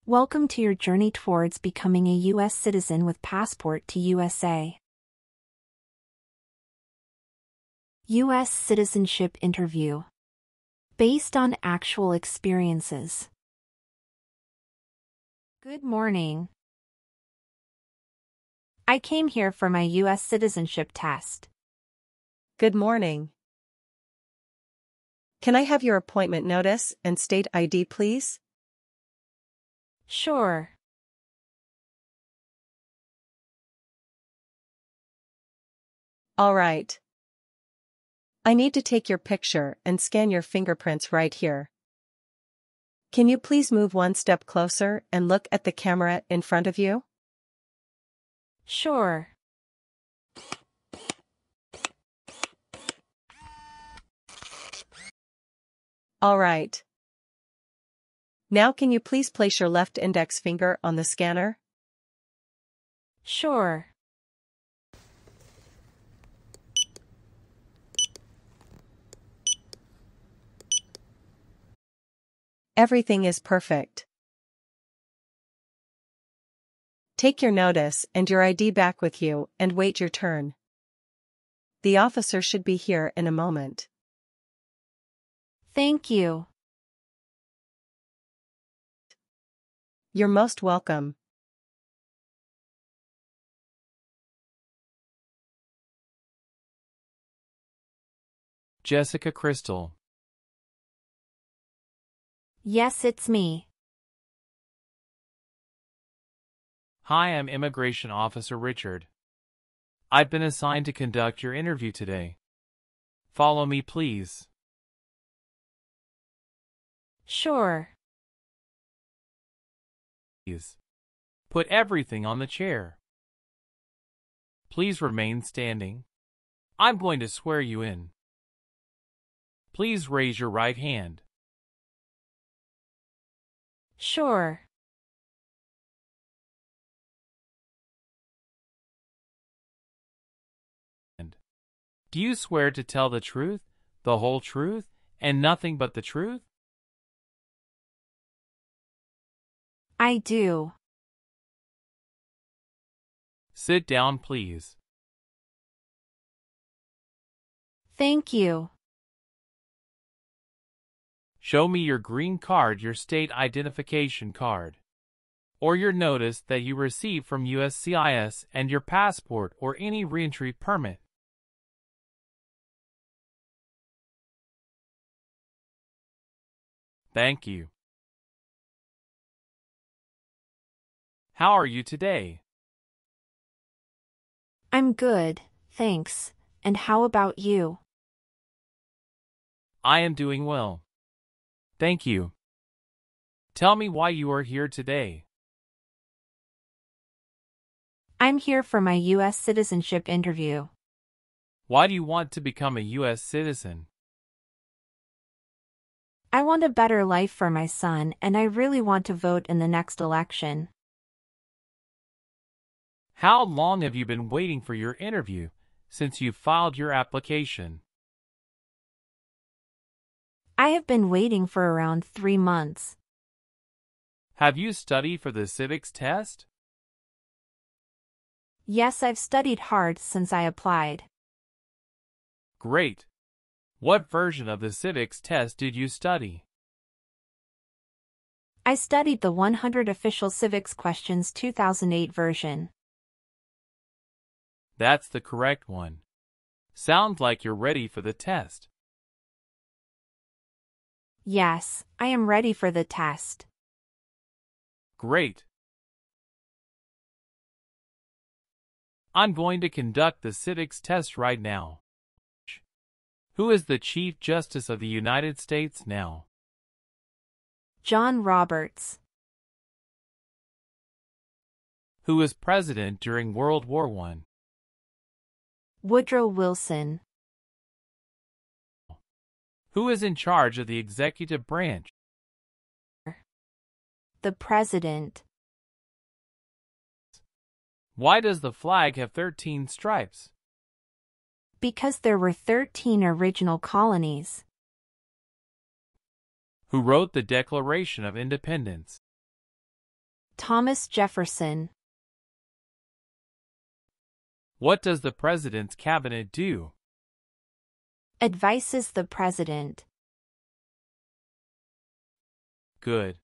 Welcome to your journey towards becoming a U.S. citizen with passport to USA. US Citizenship Interview. Based on actual experiences. Good morning. I came here for my US citizenship test. Good morning. Can I have your appointment notice and state ID, please? Sure. All right. I need to take your picture and scan your fingerprints right here. Can you please move one step closer and look at the camera in front of you? Sure. All right. Now can you please place your left index finger on the scanner? Sure. Everything is perfect. Take your notice and your ID back with you and wait your turn. The officer should be here in a moment. Thank you. You're most welcome. Jessica Crystal. Yes, it's me. Hi, I'm Immigration Officer Richard. I've been assigned to conduct your interview today. Follow me, please. Sure. Please. Put everything on the chair. Please remain standing. I'm going to swear you in. Please raise your right hand. Sure. Do you swear to tell the truth, the whole truth, and nothing but the truth? I do. Sit down, please. Thank you. Show me your green card, your state identification card, or your notice that you received from USCIS, and your passport or any reentry permit. Thank you. How are you today? I'm good, thanks. And how about you? I am doing well. Thank you. Tell me why you are here today. I'm here for my US citizenship interview. Why do you want to become a U.S. citizen? I want a better life for my son, and I really want to vote in the next election. How long have you been waiting for your interview since you filed your application? I have been waiting for around 3 months. Have you studied for the civics test? Yes, I've studied hard since I applied. Great. What version of the civics test did you study? I studied the 100 Official Civics Questions 2008 version. That's the correct one. Sounds like you're ready for the test. Yes, I am ready for the test. Great. I'm going to conduct the civics test right now. Who is the Chief Justice of the United States now? John Roberts. Who was president during World War I? Woodrow Wilson. Who is in charge of the executive branch? The President. Why does the flag have 13 stripes? Because there were 13 original colonies. Who wrote the Declaration of Independence? Thomas Jefferson. What does the President's Cabinet do? Advises the President. Good.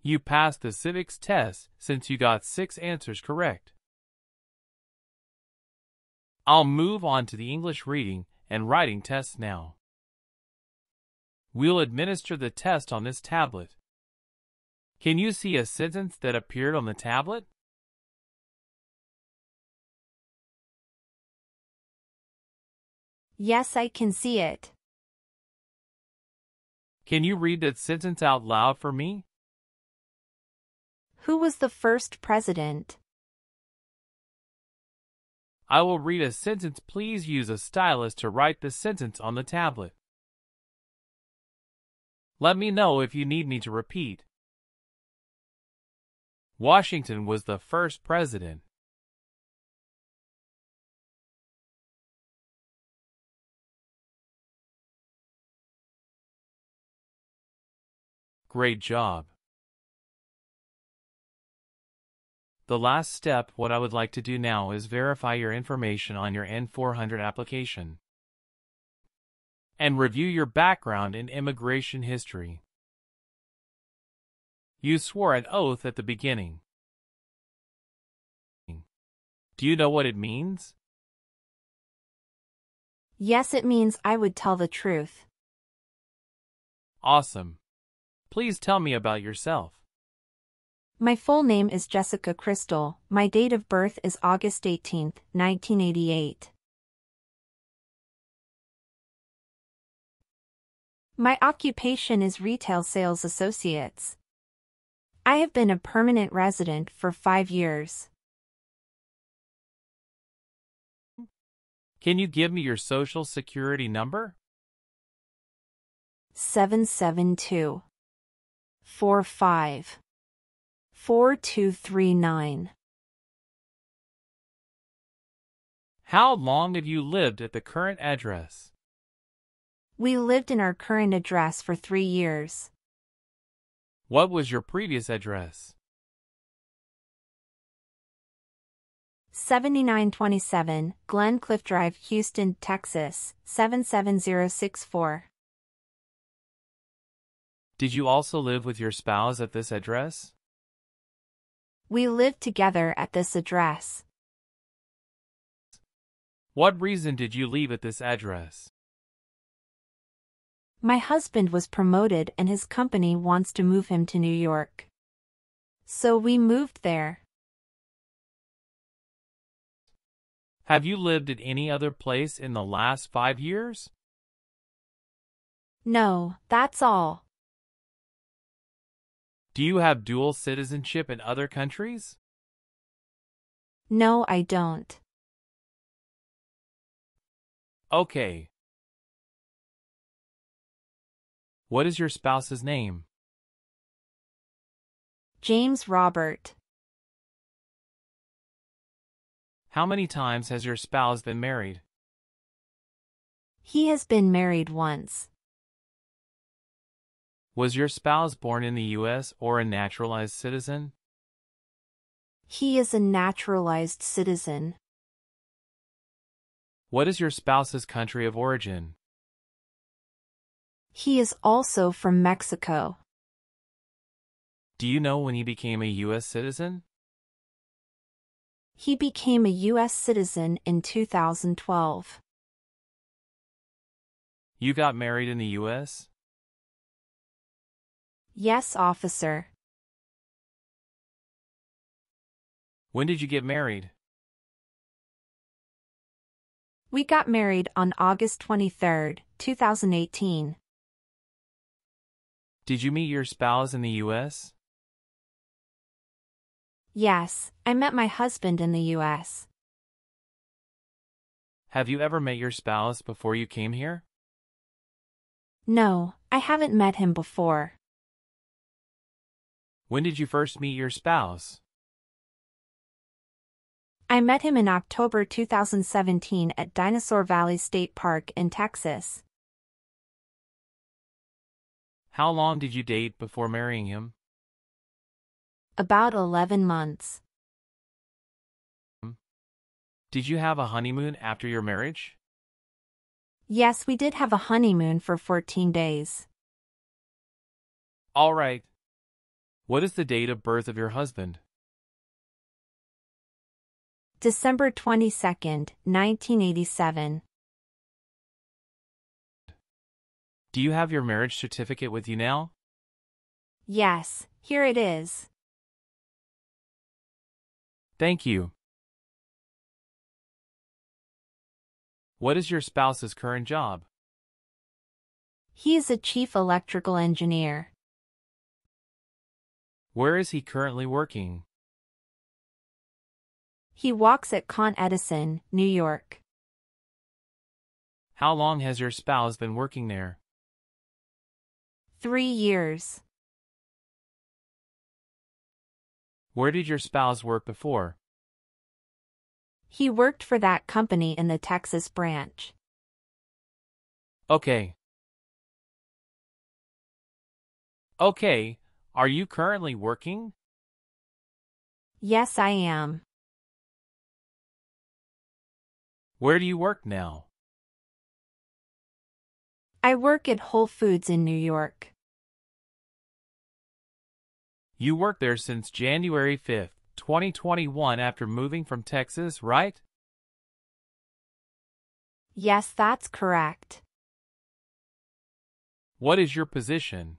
You passed the civics test since you got 6 answers correct. I'll move on to the English reading and writing tests now. We'll administer the test on this tablet. Can you see a sentence that appeared on the tablet? Yes, I can see it. Can you read that sentence out loud for me? Who was the first president? I will read a sentence. Please use a stylus to write the sentence on the tablet. Let me know if you need me to repeat. Washington was the first president. Great job. The last step, what I would like to do now is verify your information on your N400 application and review your background and immigration history. You swore an oath at the beginning. Do you know what it means? Yes, it means I would tell the truth. Awesome. Please tell me about yourself. My full name is Jessica Crystal. My date of birth is August 18, 1988. My occupation is retail sales associates. I have been a permanent resident for 5 years. Can you give me your social security number? 772 45 4239. How long have you lived at the current address? We lived in our current address for 3 years. What was your previous address? 7927 Glencliff Drive, Houston, Texas, 77064. Did you also live with your spouse at this address? We lived together at this address. What reason did you leave at this address? My husband was promoted and his company wants to move him to New York. So we moved there. Have you lived at any other place in the last 5 years? No, that's all. Do you have dual citizenship in other countries? No, I don't. Okay. What is your spouse's name? James Robert. How many times has your spouse been married? He has been married once. Was your spouse born in the U.S. or a naturalized citizen? He is a naturalized citizen. What is your spouse's country of origin? He is also from Mexico. Do you know when he became a U.S. citizen? He became a U.S. citizen in 2012. You got married in the U.S.? Yes, officer. When did you get married? We got married on August 23, 2018. Did you meet your spouse in the U.S.? Yes, I met my husband in the U.S. Have you ever met your spouse before you came here? No, I haven't met him before. When did you first meet your spouse? I met him in October 2017 at Dinosaur Valley State Park in Texas. How long did you date before marrying him? About 11 months. Did you have a honeymoon after your marriage? Yes, we did have a honeymoon for 14 days. All right. What is the date of birth of your husband? December 22nd, 1987. Do you have your marriage certificate with you now? Yes, here it is. Thank you. What is your spouse's current job? He is a chief electrical engineer. Where is he currently working? He walks at Con Edison, New York. How long has your spouse been working there? 3 years. Where did your spouse work before? He worked for that company in the Texas branch. Okay. Okay, are you currently working? Yes, I am. Where do you work now? I work at Whole Foods in New York. You worked there since January 5th, 2021 after moving from Texas, right? Yes, that's correct. What is your position?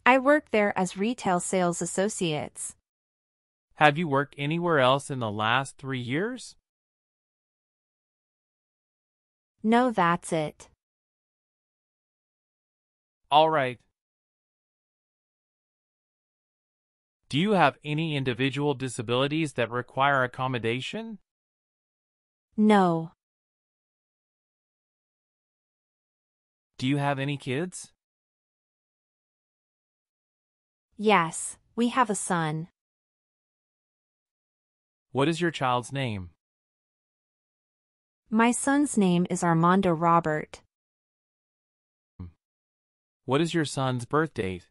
I work there as retail sales associates. Have you worked anywhere else in the last 3 years? No, that's it. All right. Do you have any individual disabilities that require accommodation? No. Do you have any kids? Yes, we have a son. What is your child's name? My son's name is Armando Robert. What is your son's birth date?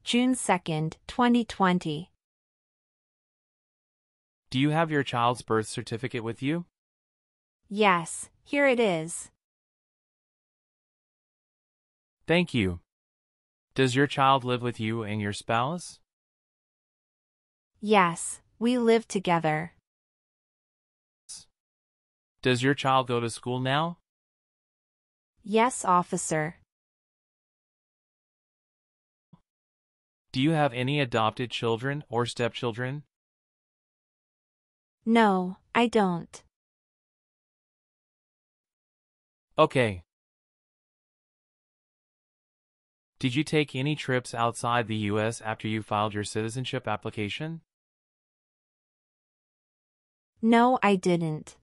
June 2nd, 2020. Do you have your child's birth certificate with you? Yes, here it is. Thank you. Does your child live with you and your spouse? Yes, we live together. Does your child go to school now? Yes, officer. Do you have any adopted children or stepchildren? No, I don't. Okay. Did you take any trips outside the U.S. after you filed your citizenship application? No, I didn't.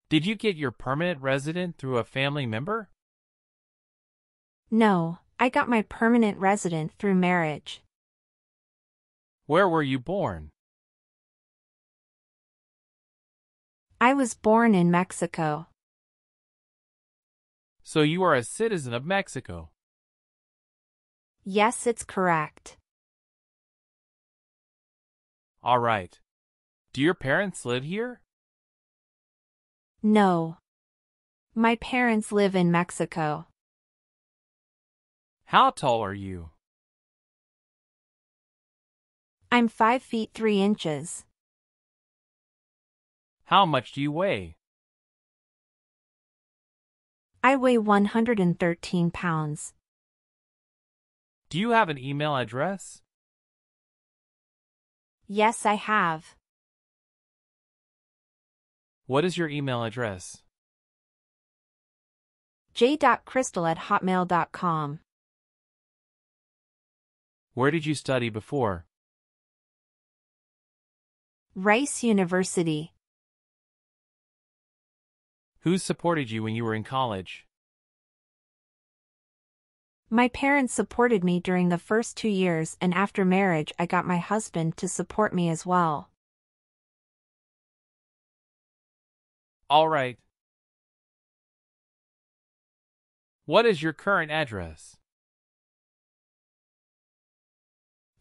Did you get your permanent resident through a family member? No, I got my permanent resident through marriage. Where were you born? I was born in Mexico. So you are a citizen of Mexico. Yes, it's correct. All right. Do your parents live here? No. My parents live in Mexico. How tall are you? I'm 5 feet 3 inches. How much do you weigh? I weigh 113 pounds. Do you have an email address? Yes, I have. What is your email address? j.crystal@hotmail.com. Where did you study before? Rice University. Who supported you when you were in college? My parents supported me during the first 2 years, and after marriage I got my husband to support me as well. All right. What is your current address?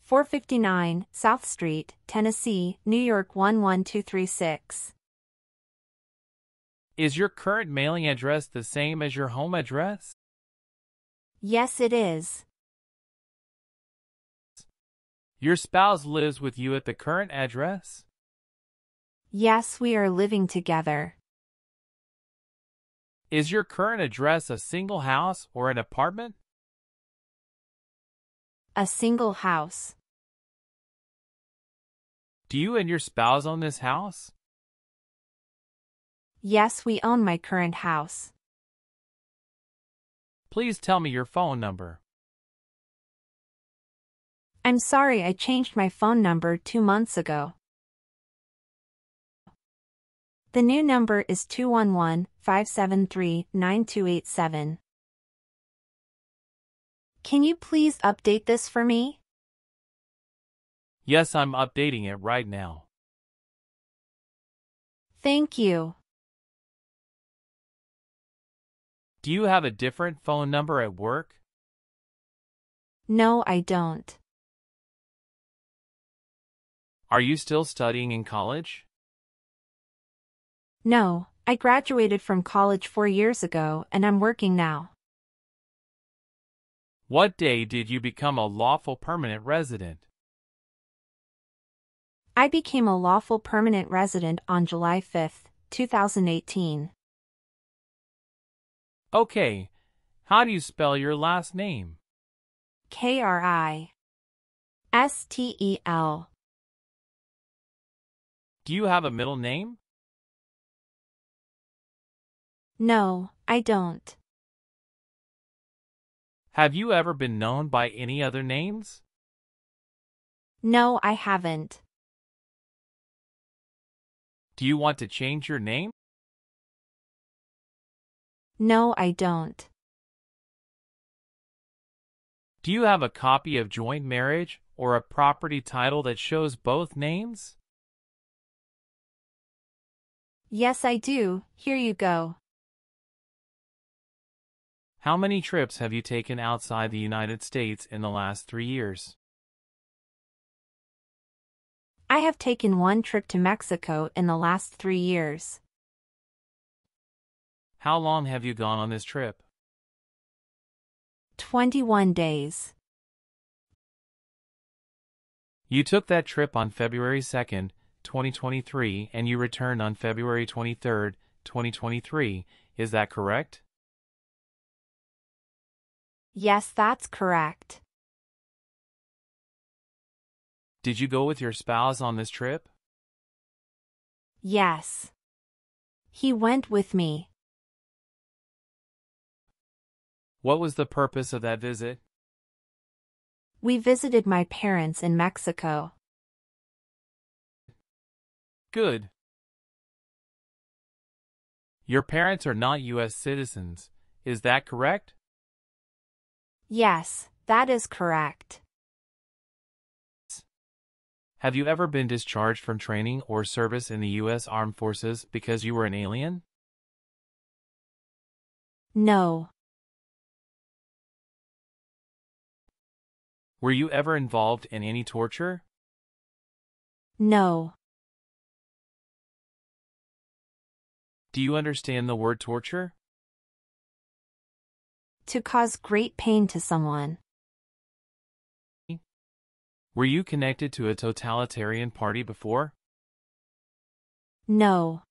459 South Street, Tennessee, New York 11236. Is your current mailing address the same as your home address? Yes, it is. Your spouse lives with you at the current address? Yes, we are living together. Is your current address a single house or an apartment? A single house. Do you and your spouse own this house? Yes, we own my current house. Please tell me your phone number. I'm sorry, I changed my phone number 2 months ago. The new number is 211-573-9287. Can you please update this for me? Yes, I'm updating it right now. Thank you. Do you have a different phone number at work? No, I don't. Are you still studying in college? No, I graduated from college 4 years ago and I'm working now. What day did you become a lawful permanent resident? I became a lawful permanent resident on July 5, 2018. Okay, how do you spell your last name? Kristel. Do you have a middle name? No, I don't. Have you ever been known by any other names? No, I haven't. Do you want to change your name? No, I don't. Do you have a copy of joint marriage or a property title that shows both names? Yes, I do. Here you go. How many trips have you taken outside the United States in the last 3 years? I have taken 1 trip to Mexico in the last 3 years. How long have you gone on this trip? 21 days. You took that trip on February 2nd, 2023, and you returned on February 23rd, 2023. Is that correct? Yes, that's correct. Did you go with your spouse on this trip? Yes. He went with me. What was the purpose of that visit? We visited my parents in Mexico. Good. Your parents are not US citizens, is that correct? Yes, that is correct. Have you ever been discharged from training or service in the U.S. Armed Forces because you were an alien? No. Were you ever involved in any torture? No. Do you understand the word torture? To cause great pain to someone. Were you connected to a totalitarian party before? No.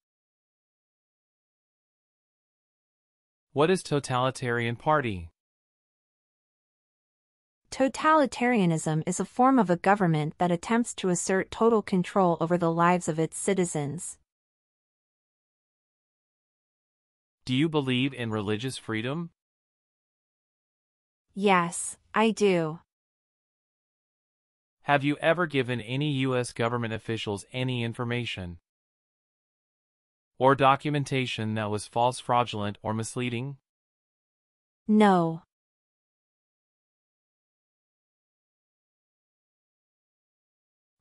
What is totalitarian party? Totalitarianism is a form of a government that attempts to assert total control over the lives of its citizens. Do you believe in religious freedom? Yes, I do. Have you ever given any U.S. government officials any information or documentation that was false, fraudulent, or misleading? No.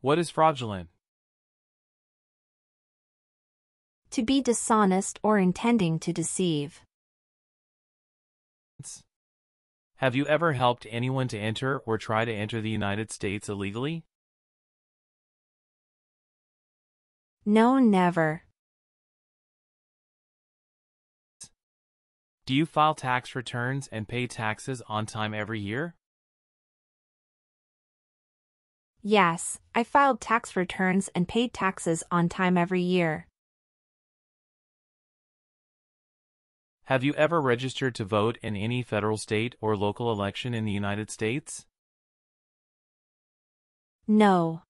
What is fraudulent? To be dishonest or intending to deceive. Have you ever helped anyone to enter or try to enter the United States illegally? No, never. Do you file tax returns and pay taxes on time every year? Yes, I filed tax returns and paid taxes on time every year. Have you ever registered to vote in any federal, state, or local election in the United States? No.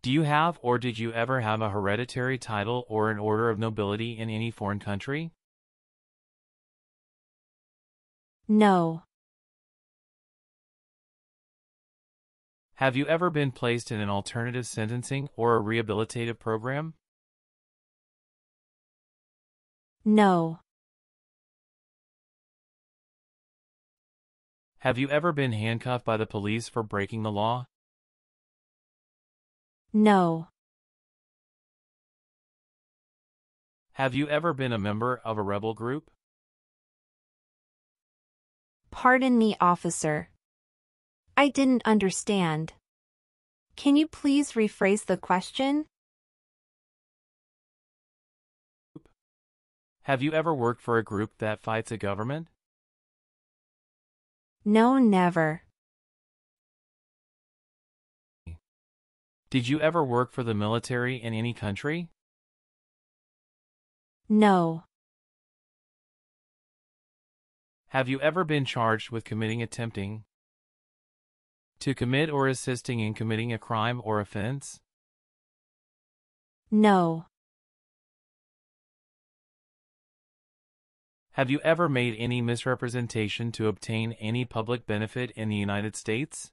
Do you have or did you ever have a hereditary title or an order of nobility in any foreign country? No. Have you ever been placed in an alternative sentencing or a rehabilitative program? No. Have you ever been handcuffed by the police for breaking the law? No. Have you ever been a member of a rebel group? Pardon me, officer. I didn't understand. Can you please rephrase the question? Have you ever worked for a group that fights a government? No, never. Did you ever work for the military in any country? No. Have you ever been charged with attempting to commit or assisting in committing a crime or offense? No. Have you ever made any misrepresentation to obtain any public benefit in the United States?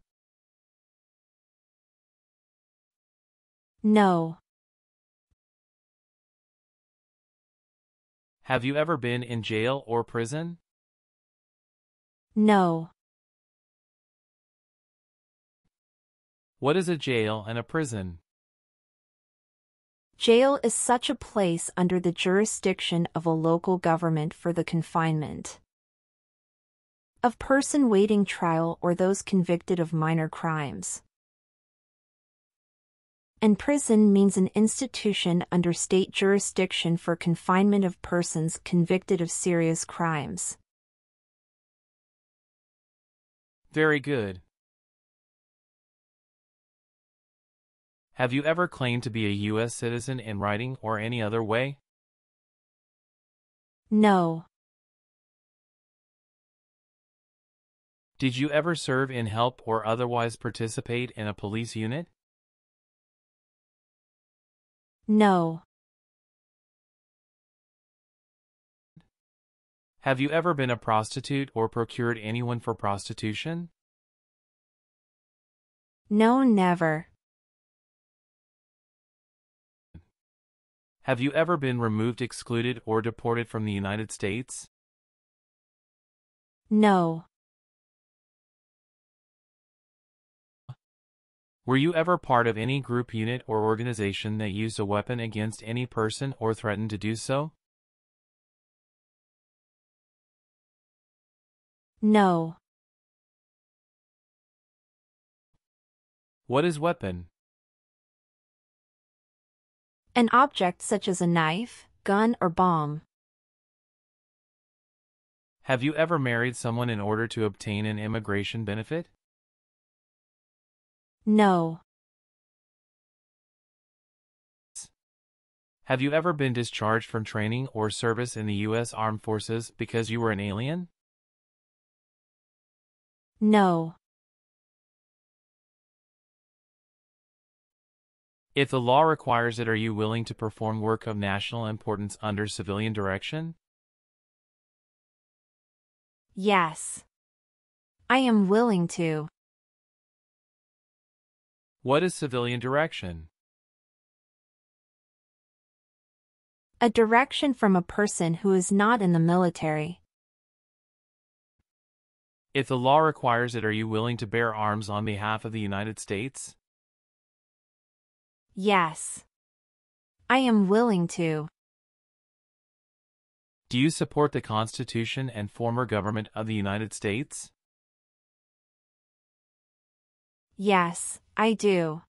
No. Have you ever been in jail or prison? No. What is a jail and a prison? Jail is such a place under the jurisdiction of a local government for the confinement of person waiting trial or those convicted of minor crimes. And prison means an institution under state jurisdiction for confinement of persons convicted of serious crimes. Very good. Have you ever claimed to be a U.S. citizen in writing or any other way? No. Did you ever serve in, help, or otherwise participate in a police unit? No. Have you ever been a prostitute or procured anyone for prostitution? No, never. Have you ever been removed, excluded, or deported from the United States? No. Were you ever part of any group, unit, or organization that used a weapon against any person or threatened to do so? No. What is weapon? An object such as a knife, gun, or bomb. Have you ever married someone in order to obtain an immigration benefit? No. Have you ever been discharged from training or service in the U.S. Armed Forces because you were an alien? No. If the law requires it, are you willing to perform work of national importance under civilian direction? Yes. I am willing to. What is civilian direction? A direction from a person who is not in the military. If the law requires it, are you willing to bear arms on behalf of the United States? Yes. I am willing to. Do you support the Constitution and former government of the United States? Yes, I do.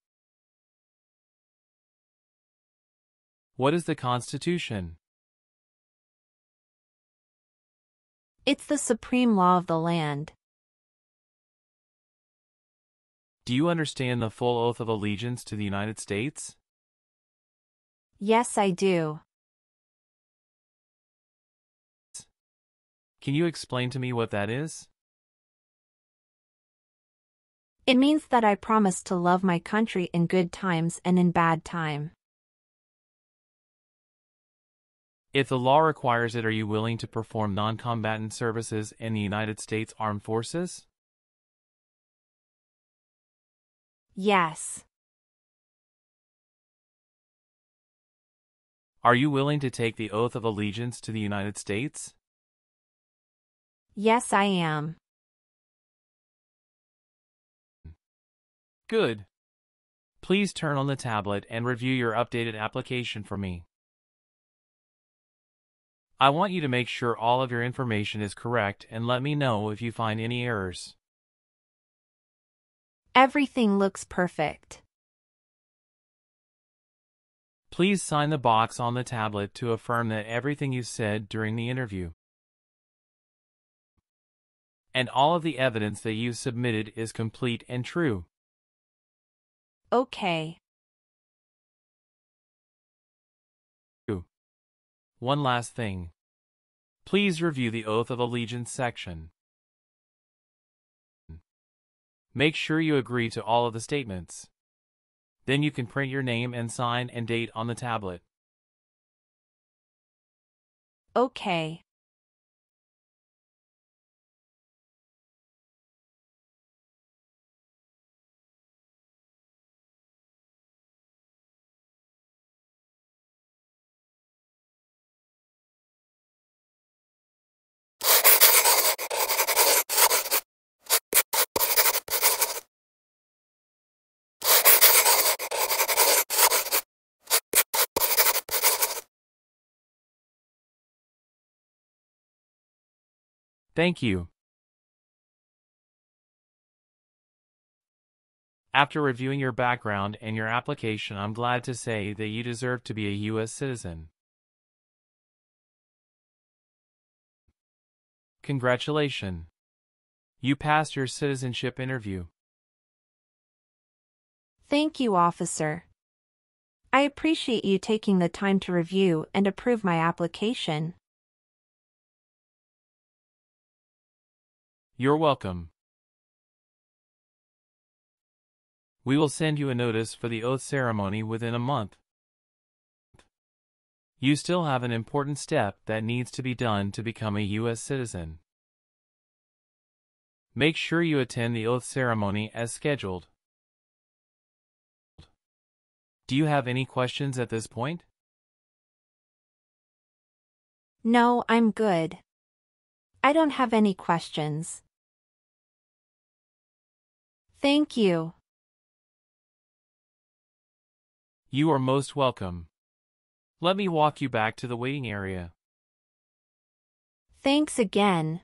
What is the Constitution? It's the supreme law of the land. Do you understand the full oath of allegiance to the United States? Yes, I do. Can you explain to me what that is? It means that I promise to love my country in good times and in bad time. If the law requires it, are you willing to perform non-combatant services in the United States Armed Forces? Yes. Are you willing to take the oath of allegiance to the United States? Yes, I am. Good. Please turn on the tablet and review your updated application for me. I want you to make sure all of your information is correct and let me know if you find any errors. Everything looks perfect. Please sign the box on the tablet to affirm that everything you said during the interview and all of the evidence that you submitted is complete and true. Okay. One last thing. Please review the Oath of Allegiance section. Make sure you agree to all of the statements. Then you can print your name and sign and date on the tablet. Okay. Thank you. After reviewing your background and your application, I'm glad to say that you deserve to be a US citizen. Congratulations. You passed your citizenship interview. Thank you, officer. I appreciate you taking the time to review and approve my application. You're welcome. We will send you a notice for the oath ceremony within a month. You still have an important step that needs to be done to become a U.S. citizen. Make sure you attend the oath ceremony as scheduled. Do you have any questions at this point? No, I'm good. I don't have any questions. Thank you. You are most welcome. Let me walk you back to the waiting area. Thanks again.